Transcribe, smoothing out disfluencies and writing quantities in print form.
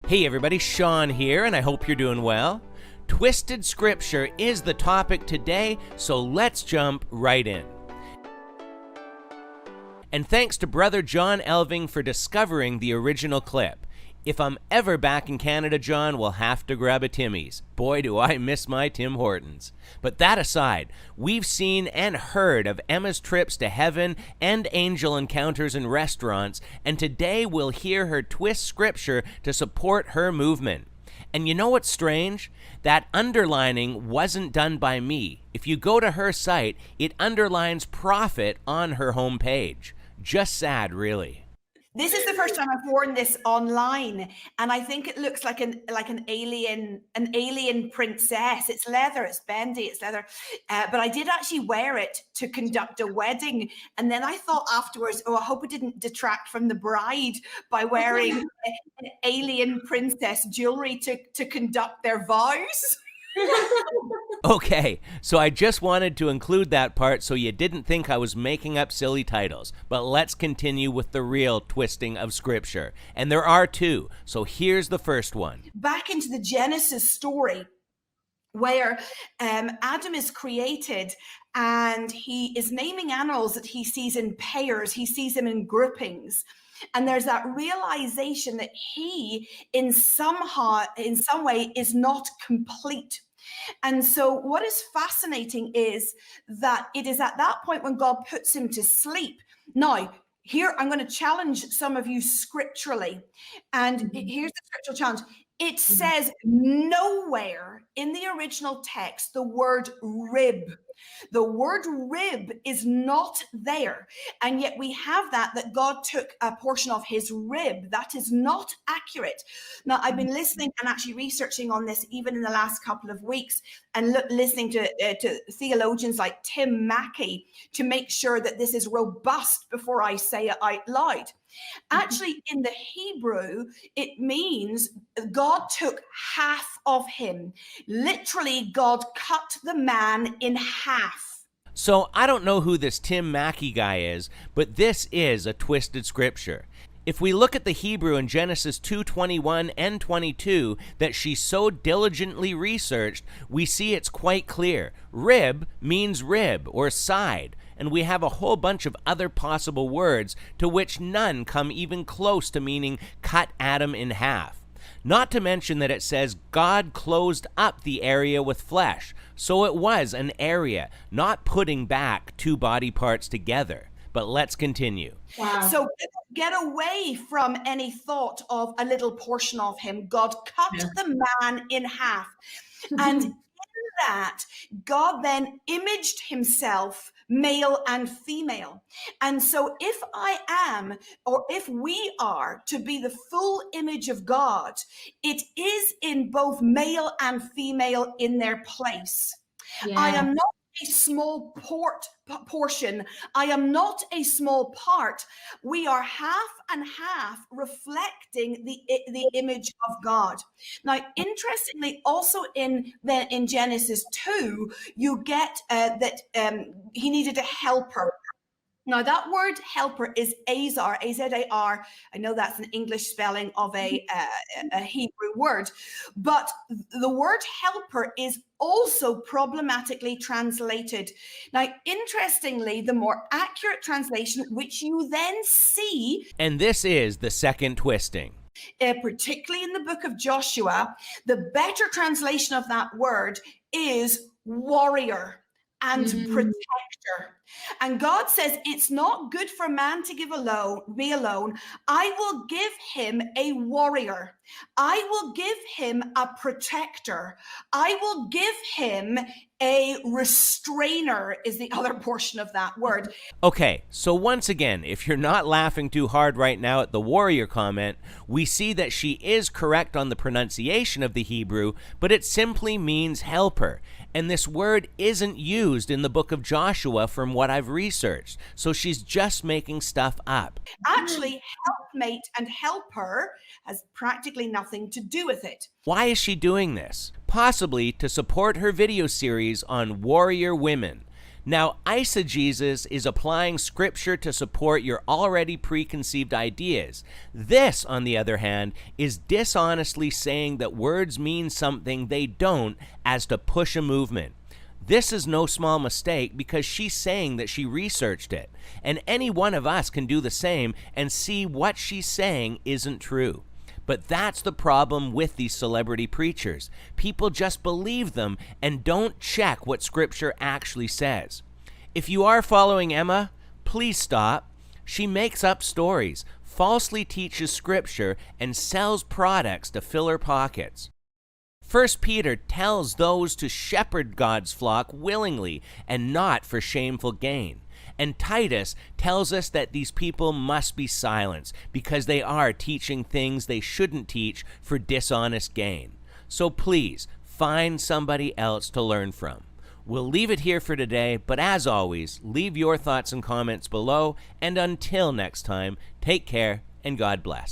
Hey everybody, Sean here, and I hope you're doing well. Twisted Scripture is the topic today, so let's jump right in. And thanks to Brother John Elving for discovering the original clip. If I'm ever back in Canada, John, we'll have to grab a Timmy's. Boy, do I miss my Tim Hortons. But that aside, we've seen and heard of Emma's trips to heaven and angel encounters in restaurants, and today we'll hear her twist scripture to support her movement. And you know what's strange? That underlining wasn't done by me. If you go to her site, it underlines prophet on her homepage. Just sad, really. This is the first time I've worn this online, and I think it looks like an alien princess. It's leather, it's bendy, it's leather. But I did actually wear it to conduct a wedding, and then I thought afterwards, oh, I hope it didn't detract from the bride by wearing an alien princess jewelry to conduct their vows. Okay, so I just wanted to include that part so you didn't think I was making up silly titles. But let's continue with the real twisting of Scripture. And there are two, so here's the first one. Back into the Genesis story, where Adam is created and he is naming animals that he sees in pairs, he sees them in groupings. And there's that realization that he, in some way, is not complete. And so what is fascinating is that it is at that point when God puts him to sleep. Now, here I'm going to challenge some of you scripturally. And here's the scriptural challenge. It says nowhere in the original text the word rib. The word rib is not there. And yet we have that God took a portion of his rib. That is not accurate. Now, I've been listening and actually researching on this even in the last couple of weeks and listening to theologians like Tim Mackie to make sure that this is robust before I say it out loud. Actually, in the Hebrew, it means God took half of him. Literally, God cut the man in half. So I don't know who this Tim Mackie guy is, but this is a twisted scripture. If we look at the Hebrew in Genesis 2:21 and 22 that she so diligently researched, we see it's quite clear. Rib means rib or side, and we have a whole bunch of other possible words to which none come even close to meaning cut Adam in half. Not to mention that it says God closed up the area with flesh, so it was an area, not putting back two body parts together. But let's continue. Wow. So get away from any thought of a little portion of him. God cut the man in half. And in that, God then imaged himself male and female. And so if I am, or if we are to be the full image of God, it is in both male and female in their place. Yeah. I am not a small portion. I am not a small part. We are half and half reflecting the image of God. Now, interestingly, also in Genesis 2, you get that he needed a helper. Now, that word helper is Azar, A-Z-A-R. I know that's an English spelling of a Hebrew word, but the word helper is also problematically translated. Now, interestingly, the more accurate translation, which you then see... And this is the second twisting. Particularly in the book of Joshua, the better translation of that word is warrior and protector. And God says, it's not good for man to be alone. I will give him a warrior. I will give him a protector. I will give him a restrainer is the other portion of that word. Okay, so once again, if you're not laughing too hard right now at the warrior comment, we see that she is correct on the pronunciation of the Hebrew, but it simply means helper. And this word isn't used in the book of Joshua from what I've researched. So she's just making stuff up. Actually, helpmate and helper has practically nothing to do with it. Why is she doing this? Possibly to support her video series on warrior women. Now, eisegesis is applying scripture to support your already preconceived ideas. This, on the other hand, is dishonestly saying that words mean something they don't as to push a movement. This is no small mistake because she's saying that she researched it, and any one of us can do the same and see what she's saying isn't true. But that's the problem with these celebrity preachers. People just believe them and don't check what Scripture actually says. If you are following Emma, please stop. She makes up stories, falsely teaches Scripture, and sells products to fill her pockets. 1 Peter tells those to shepherd God's flock willingly and not for shameful gain. And Titus tells us that these people must be silenced because they are teaching things they shouldn't teach for dishonest gain. So please, find somebody else to learn from. We'll leave it here for today, but as always, leave your thoughts and comments below, and until next time, take care and God bless.